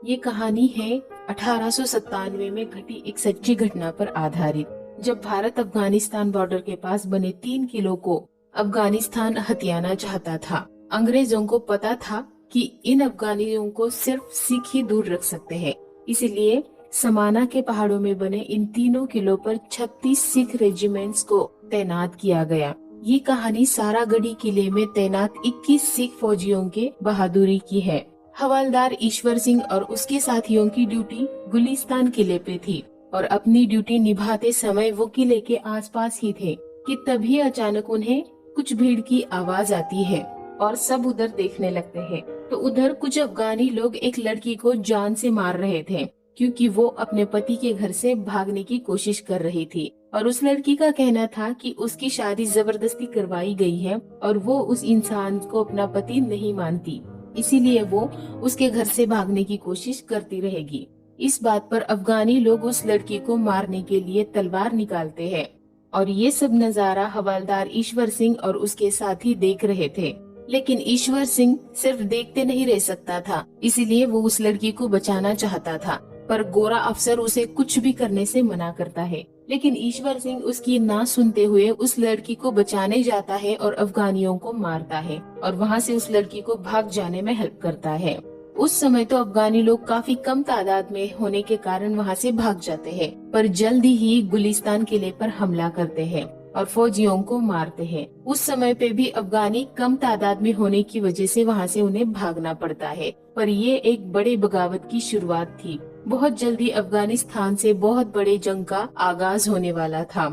ये कहानी है 1897 में घटी एक सच्ची घटना पर आधारित। जब भारत अफगानिस्तान बॉर्डर के पास बने 3 किलों को अफगानिस्तान हथियाना चाहता था। अंग्रेजों को पता था कि इन अफगानियों को सिर्फ सिख ही दूर रख सकते हैं। इसलिए समाना के पहाड़ों में बने इन 3 किलों पर 36 सिख रेजिमेंट्स को तैनात किया गया। ये कहानी सारागढ़ी किले में तैनात 21 सिख फौजियों के बहादुरी की है। हवलदार ईश्वर सिंह और उसके साथियों की ड्यूटी गुलिस्तान किले पे थी और अपनी ड्यूटी निभाते समय वो किले के आसपास ही थे कि तभी अचानक उन्हें कुछ भीड़ की आवाज आती है और सब उधर देखने लगते हैं। तो उधर कुछ अफगानी लोग एक लड़की को जान से मार रहे थे क्योंकि वो अपने पति के घर से भागने की कोशिश कर रही थी और उस लड़की का कहना था कि उसकी शादी जबरदस्ती करवाई गई है और वो उस इंसान को अपना पति नहीं मानती, इसीलिए वो उसके घर से भागने की कोशिश करती रहेगी। इस बात पर अफगानी लोग उस लड़की को मारने के लिए तलवार निकालते हैं और ये सब नजारा हवलदार ईश्वर सिंह और उसके साथी देख रहे थे। लेकिन ईश्वर सिंह सिर्फ देखते नहीं रह सकता था, इसीलिए वो उस लड़की को बचाना चाहता था, पर गोरा अफसर उसे कुछ भी करने से मना करता है। लेकिन ईश्वर सिंह उसकी ना सुनते हुए उस लड़की को बचाने जाता है और अफगानियों को मारता है और वहाँ से उस लड़की को भाग जाने में हेल्प करता है। उस समय तो अफगानी लोग काफी कम तादाद में होने के कारण वहाँ से भाग जाते हैं, पर जल्दी ही गुलिस्तान किले पर हमला करते हैं और फौजियों को मारते हैं। उस समय पे भी अफगानी कम तादाद में होने की वजह से वहाँ से उन्हें भागना पड़ता है, पर ये एक बड़े बगावत की शुरुआत थी। बहुत जल्दी अफगानिस्तान से बहुत बड़े जंग का आगाज होने वाला था।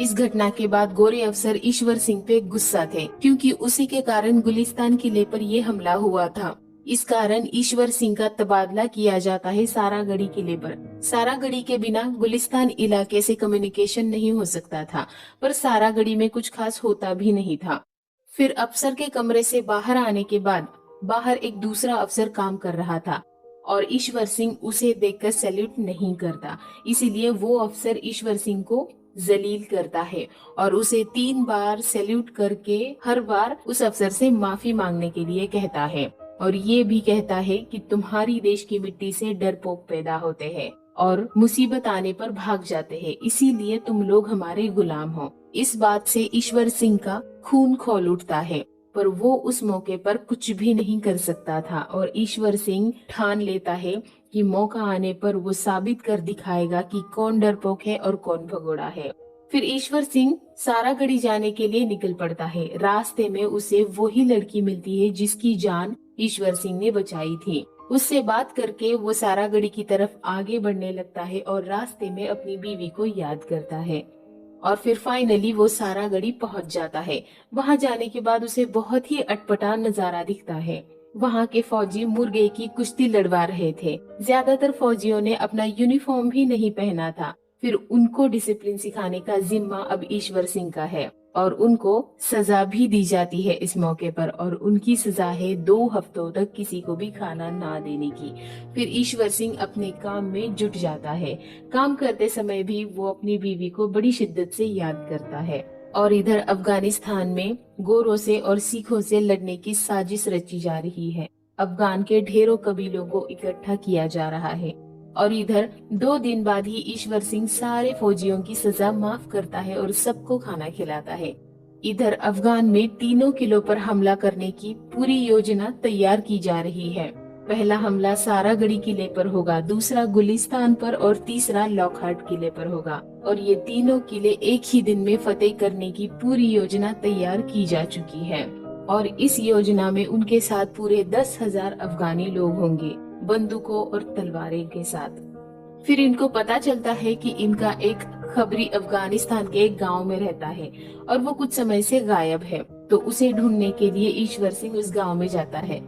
इस घटना के बाद गोरे अफसर ईश्वर सिंह पे गुस्सा थे क्योंकि उसी के कारण गुलिस्तान किले पर ये हमला हुआ था। इस कारण ईश्वर सिंह का तबादला किया जाता है सारागढ़ी किले पर। सारागढ़ी के बिना गुलिस्तान इलाके से कम्युनिकेशन नहीं हो सकता था, पर सारागढ़ी में कुछ खास होता भी नहीं था। फिर अफसर के कमरे से बाहर आने के बाद बाहर एक दूसरा अफसर काम कर रहा था और ईश्वर सिंह उसे देखकर सैल्यूट नहीं करता, इसीलिए वो अफसर ईश्वर सिंह को जलील करता है और उसे 3 बार सैल्यूट करके हर बार उस अफसर से माफी मांगने के लिए कहता है और ये भी कहता है कि तुम्हारी देश की मिट्टी से डरपोक पैदा होते हैं और मुसीबत आने पर भाग जाते हैं, इसीलिए तुम लोग हमारे गुलाम हो। इस बात से ईश्वर सिंह का खून खौल उठता है, पर वो उस मौके पर कुछ भी नहीं कर सकता था और ईश्वर सिंह ठान लेता है कि मौका आने पर वो साबित कर दिखाएगा कि कौन डरपोक है और कौन भगोड़ा है। फिर ईश्वर सिंह सारागढ़ी जाने के लिए निकल पड़ता है। रास्ते में उसे वही लड़की मिलती है जिसकी जान ईश्वर सिंह ने बचाई थी। उससे बात करके वो सारागढ़ी की तरफ आगे बढ़ने लगता है और रास्ते में अपनी बीवी को याद करता है और फिर फाइनली वो सारागढ़ी पहुंच जाता है। वहां जाने के बाद उसे बहुत ही अटपटा नजारा दिखता है। वहां के फौजी मुर्गे की कुश्ती लड़वा रहे थे। ज्यादातर फौजियों ने अपना यूनिफॉर्म भी नहीं पहना था। फिर उनको डिसिप्लिन सिखाने का जिम्मा अब ईश्वर सिंह का है और उनको सजा भी दी जाती है इस मौके पर, और उनकी सजा है 2 हफ्तों तक किसी को भी खाना ना देने की। फिर ईश्वर सिंह अपने काम में जुट जाता है। काम करते समय भी वो अपनी बीवी को बड़ी शिद्दत से याद करता है। और इधर अफगानिस्तान में गोरों से और सिखों से लड़ने की साजिश रची जा रही है। अफगान के ढेरों कबीलों को इकट्ठा किया जा रहा है और इधर 2 दिन बाद ही ईश्वर सिंह सारे फौजियों की सजा माफ करता है और सबको खाना खिलाता है। इधर अफगान में 3 किलों पर हमला करने की पूरी योजना तैयार की जा रही है। पहला हमला सारागढ़ी किले पर होगा, दूसरा गुलिस्तान पर और तीसरा लॉकहार्ट किले पर होगा और ये 3 किले एक ही दिन में फतेह करने की पूरी योजना तैयार की जा चुकी है। और इस योजना में उनके साथ पूरे 10,000 अफगानी लोग होंगे, बंदूकों और तलवारें के साथ। फिर इनको पता चलता है कि इनका एक खबरी अफगानिस्तान के एक गांव में रहता है और वो कुछ समय से गायब है, तो उसे ढूंढने के लिए ईश्वर सिंह उस गांव में जाता है।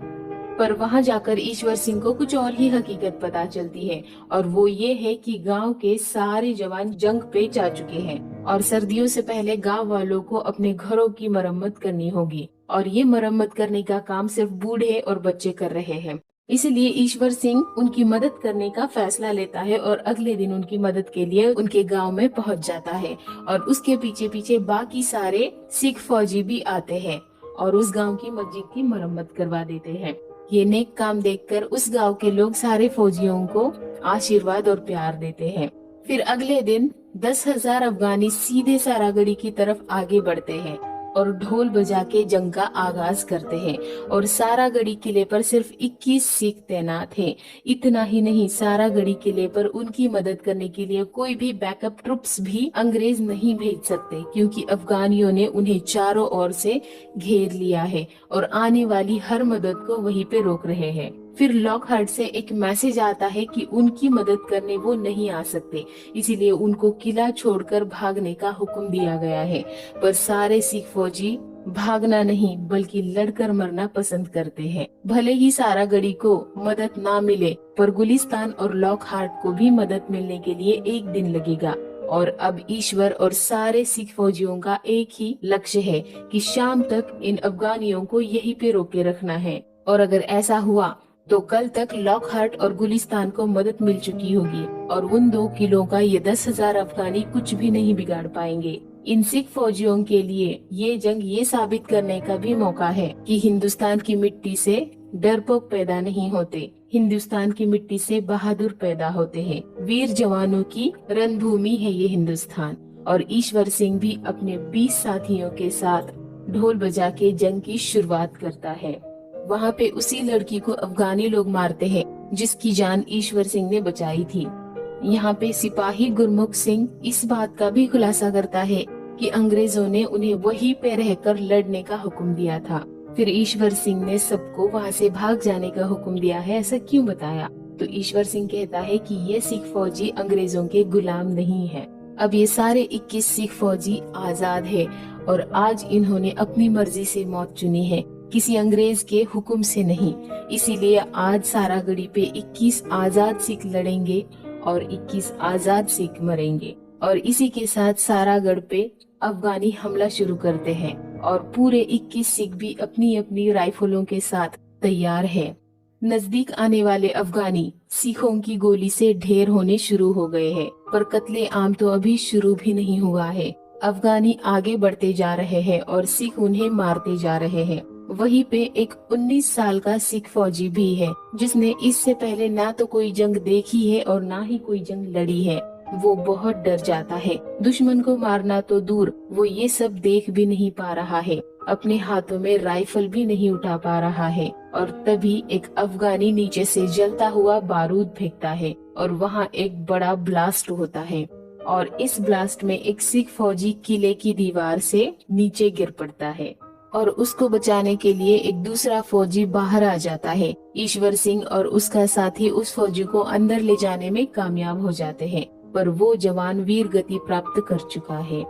पर वहां जाकर ईश्वर सिंह को कुछ और ही हकीकत पता चलती है और वो ये है कि गांव के सारे जवान जंग पे जा चुके हैं और सर्दियों से पहले गांव वालों को अपने घरों की मरम्मत करनी होगी और ये मरम्मत करने का काम सिर्फ बूढ़े और बच्चे कर रहे हैं। इसलिए ईश्वर सिंह उनकी मदद करने का फैसला लेता है और अगले दिन उनकी मदद के लिए उनके गांव में पहुंच जाता है और उसके पीछे पीछे बाकी सारे सिख फौजी भी आते हैं और उस गांव की मस्जिद की मरम्मत करवा देते हैं। ये नेक काम देखकर उस गांव के लोग सारे फौजियों को आशीर्वाद और प्यार देते हैं। फिर अगले दिन 10,000 अफगानी सीधे सारागढ़ी की तरफ आगे बढ़ते हैं और ढोल बजा के जंग का आगाज करते हैं। और सारागढ़ी किले पर सिर्फ 21 सिख तैनात हैं। इतना ही नहीं, सारागढ़ी किले पर उनकी मदद करने के लिए कोई भी बैकअप ट्रुप्स भी अंग्रेज नहीं भेज सकते, क्योंकि अफगानियों ने उन्हें चारों ओर से घेर लिया है और आने वाली हर मदद को वहीं पे रोक रहे हैं। फिर लॉकहार्ट से एक मैसेज आता है कि उनकी मदद करने वो नहीं आ सकते, इसीलिए उनको किला छोड़कर भागने का हुक्म दिया गया है। पर सारे सिख फौजी भागना नहीं बल्कि लड़कर मरना पसंद करते हैं। भले ही सारागढ़ी को मदद ना मिले, पर गुलिस्तान और लॉकहार्ट को भी मदद मिलने के लिए एक दिन लगेगा। और अब ईश्वर और सारे सिख फौजियों का एक ही लक्ष्य है कि शाम तक इन अफगानियों को यहीं पे रोके रखना है। और अगर ऐसा हुआ तो कल तक लॉकहार्ट और गुलिस्तान को मदद मिल चुकी होगी और उन 2 किलों का ये 10,000 अफगानी कुछ भी नहीं बिगाड़ पाएंगे। इन सिख फौजियों के लिए ये जंग ये साबित करने का भी मौका है कि हिंदुस्तान की मिट्टी से डरपोक पैदा नहीं होते, हिंदुस्तान की मिट्टी से बहादुर पैदा होते हैं। वीर जवानों की रणभूमि है ये हिंदुस्तान। और ईश्वर सिंह भी अपने 20 साथियों के साथ ढोल बजा के जंग की शुरुआत करता है। वहाँ पे उसी लड़की को अफगानी लोग मारते हैं जिसकी जान ईश्वर सिंह ने बचाई थी। यहाँ पे सिपाही गुरमुख सिंह इस बात का भी खुलासा करता है कि अंग्रेजों ने उन्हें वहीं पे रहकर लड़ने का हुक्म दिया था। फिर ईश्वर सिंह ने सबको वहाँ से भाग जाने का हुक्म दिया है, ऐसा क्यों बताया? तो ईश्वर सिंह कहता है कि ये सिख फौजी अंग्रेजों के गुलाम नहीं है। अब ये सारे 21 सिख फौजी आजाद है और आज इन्होंने अपनी मर्जी से मौत चुनी है, किसी अंग्रेज के हुक्म से नहीं। इसीलिए आज सारागढ़ी पे 21 आजाद सिख लड़ेंगे और 21 आजाद सिख मरेंगे। और इसी के साथ सारागढ़ पे अफगानी हमला शुरू करते हैं और पूरे 21 सिख भी अपनी अपनी राइफलों के साथ तैयार है। नजदीक आने वाले अफगानी सिखों की गोली से ढेर होने शुरू हो गए हैं, पर कत्ले आम तो अभी शुरू भी नहीं हुआ है। अफगानी आगे बढ़ते जा रहे हैं और सिख उन्हें मारते जा रहे हैं। वहीं पे एक 19 साल का सिख फौजी भी है जिसने इससे पहले ना तो कोई जंग देखी है और ना ही कोई जंग लड़ी है। वो बहुत डर जाता है, दुश्मन को मारना तो दूर, वो ये सब देख भी नहीं पा रहा है, अपने हाथों में राइफल भी नहीं उठा पा रहा है। और तभी एक अफगानी नीचे से जलता हुआ बारूद फेंकता है और वहाँ एक बड़ा ब्लास्ट होता है और इस ब्लास्ट में एक सिख फौजी किले की दीवार से नीचे गिर पड़ता है और उसको बचाने के लिए एक दूसरा फौजी बाहर आ जाता है। ईश्वर सिंह और उसका साथी उस फौजी को अंदर ले जाने में कामयाब हो जाते हैं, पर वो जवान वीर गति प्राप्त कर चुका है।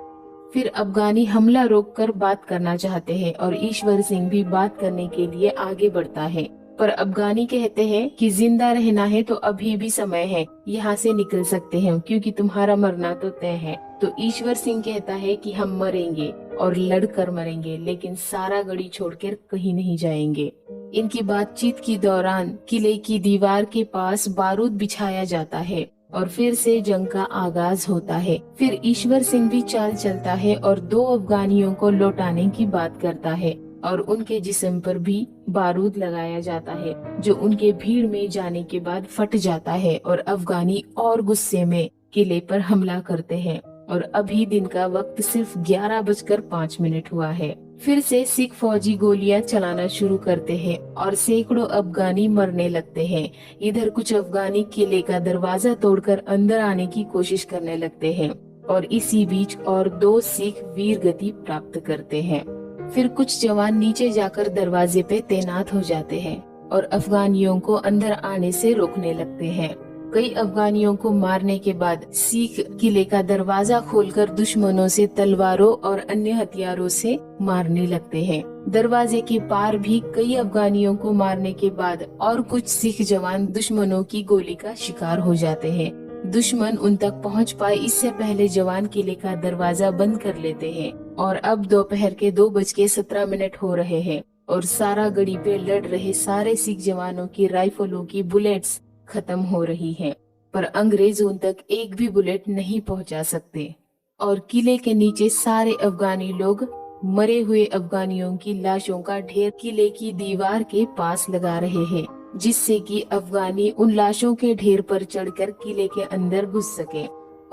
फिर अफगानी हमला रोककर बात करना चाहते हैं और ईश्वर सिंह भी बात करने के लिए आगे बढ़ता है, पर अफगानी कहते हैं कि जिंदा रहना है तो अभी भी समय है, यहाँ से निकल सकते हैं क्योंकि तुम्हारा मरना तो तय है। तो ईश्वर सिंह कहता है कि हम मरेंगे और लड़कर मरेंगे, लेकिन सारागढ़ी छोड़कर कहीं नहीं जाएंगे। इनकी बातचीत के दौरान किले की दीवार के पास बारूद बिछाया जाता है और फिर से जंग का आगाज होता है। फिर ईश्वर सिंह भी चाल चलता है और 2 अफगानियों को लौटाने की बात करता है और उनके जिस्म पर भी बारूद लगाया जाता है, जो उनके भीड़ में जाने के बाद फट जाता है और अफगानी और गुस्से में किले पर हमला करते हैं। और अभी दिन का वक्त सिर्फ 11:05 हुआ है। फिर से सिख फौजी गोलियां चलाना शुरू करते हैं और सैकड़ों अफगानी मरने लगते हैं। इधर कुछ अफगानी किले का दरवाजा तोड़कर अंदर आने की कोशिश करने लगते हैं और इसी बीच और 2 सिख वीर गति प्राप्त करते हैं। फिर कुछ जवान नीचे जाकर दरवाजे पे तैनात हो जाते हैं और अफगानियों को अंदर आने से रोकने लगते हैं। कई अफगानियों को मारने के बाद सिख किले का दरवाजा खोलकर दुश्मनों से तलवारों और अन्य हथियारों से मारने लगते हैं। दरवाजे के पार भी कई अफगानियों को मारने के बाद और कुछ सिख जवान दुश्मनों की गोली का शिकार हो जाते हैं। दुश्मन उन तक पहुंच पाए इससे पहले जवान किले का दरवाजा बंद कर लेते हैं और अब दोपहर के 2:17 हो रहे हैं और सारागढ़ी पे लड़ रहे सारे सिख जवानों की राइफलों की बुलेट्स खत्म हो रही है, पर अंग्रेज उन तक एक भी बुलेट नहीं पहुंचा सकते और किले के नीचे सारे अफगानी लोग मरे हुए अफगानियों की लाशों का ढेर किले की दीवार के पास लगा रहे हैं, जिससे कि अफगानी उन लाशों के ढेर पर चढ़कर किले के अंदर घुस सके।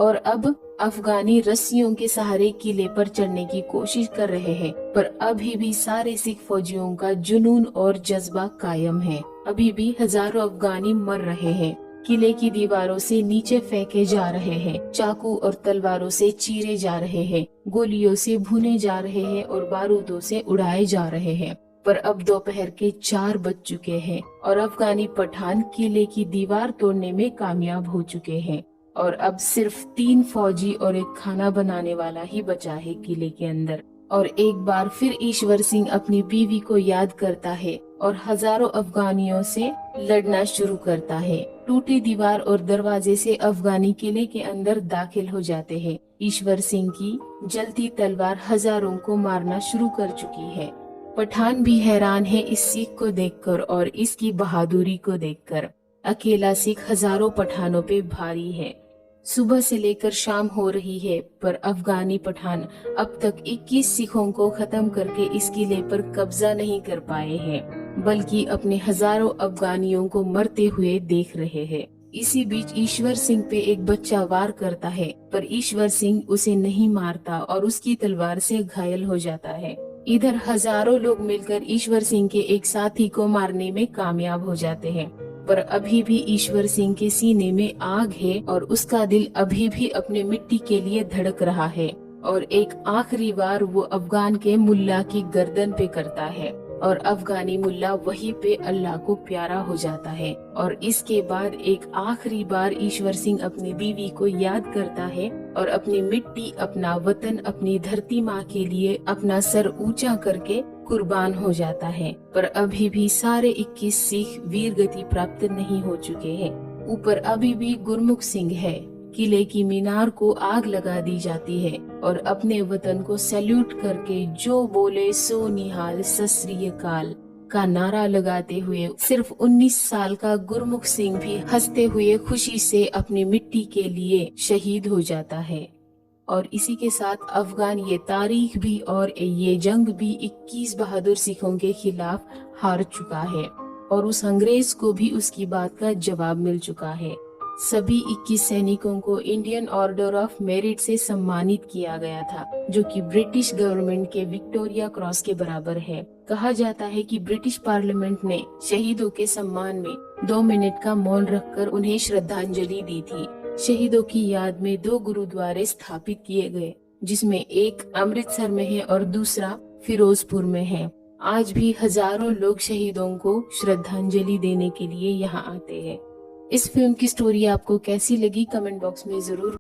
और अब अफगानी रस्सियों के सहारे किले पर चढ़ने की कोशिश कर रहे हैं, पर अभी भी सारे सिख फौजियों का जुनून और जज्बा कायम है। अभी भी हजारों अफगानी मर रहे हैं, किले की दीवारों से नीचे फेंके जा रहे हैं, चाकू और तलवारों से चीरे जा रहे हैं, गोलियों से भुने जा रहे हैं और बारूदों से उड़ाए जा रहे हैं। पर अब दोपहर के 4 बज चुके हैं और अफगानी पठान किले की दीवार तोड़ने में कामयाब हो चुके हैं। और अब सिर्फ 3 फौजी और एक खाना बनाने वाला ही बचा है किले के अंदर। और एक बार फिर ईश्वर सिंह अपनी बीवी को याद करता है और हजारों अफगानियों से लड़ना शुरू करता है। टूटी दीवार और दरवाजे से अफगानी किले के अंदर दाखिल हो जाते हैं। ईश्वर सिंह की जलती तलवार हजारों को मारना शुरू कर चुकी है। पठान भी हैरान है इस सिख को देखकर और इसकी बहादुरी को देखकर। अकेला सिख हजारों पठानों पे भारी है। सुबह से लेकर शाम हो रही है, पर अफगानी पठान अब तक 21 सिखों को खत्म करके इस किले पर कब्जा नहीं कर पाए हैं, बल्कि अपने हजारों अफगानियों को मरते हुए देख रहे हैं। इसी बीच ईश्वर सिंह पे एक बच्चा वार करता है, पर ईश्वर सिंह उसे नहीं मारता और उसकी तलवार से घायल हो जाता है। इधर हजारों लोग मिलकर ईश्वर सिंह के एक साथी को मारने में कामयाब हो जाते हैं, पर अभी भी ईश्वर सिंह के सीने में आग है और उसका दिल अभी भी अपने मिट्टी के लिए धड़क रहा है। और एक आखिरी बार वो अफगान के मुल्ला की गर्दन पे करता है और अफगानी मुल्ला वहीं पे अल्लाह को प्यारा हो जाता है। और इसके बाद एक आखिरी बार ईश्वर सिंह अपनी बीवी को याद करता है और अपनी मिट्टी, अपना वतन, अपनी धरती माँ के लिए अपना सर ऊंचा करके कुर्बान हो जाता है। पर अभी भी सारे 21 सिख वीर गति प्राप्त नहीं हो चुके हैं। ऊपर अभी भी गुरमुख सिंह है। किले की मीनार को आग लगा दी जाती है और अपने वतन को सैल्यूट करके जो बोले सो निहाल सत श्री अकाल का नारा लगाते हुए सिर्फ 19 साल का गुरमुख सिंह भी हंसते हुए खुशी से अपनी मिट्टी के लिए शहीद हो जाता है। और इसी के साथ अफगान ये तारीख भी और ये जंग भी 21 बहादुर सिखों के खिलाफ हार चुका है और उस अंग्रेज को भी उसकी बात का जवाब मिल चुका है। सभी 21 सैनिकों को इंडियन ऑर्डर ऑफ मेरिट से सम्मानित किया गया था, जो कि ब्रिटिश गवर्नमेंट के विक्टोरिया क्रॉस के बराबर है। कहा जाता है कि ब्रिटिश पार्लियामेंट ने शहीदों के सम्मान में 2 मिनट का मौन रखकर उन्हें श्रद्धांजलि दी थी। शहीदों की याद में 2 गुरुद्वारे स्थापित किए गए, जिसमें एक अमृतसर में है और दूसरा फिरोजपुर में है। आज भी हजारों लोग शहीदों को श्रद्धांजलि देने के लिए यहाँ आते हैं। इस फिल्म की स्टोरी आपको कैसी लगी कमेंट बॉक्स में जरूर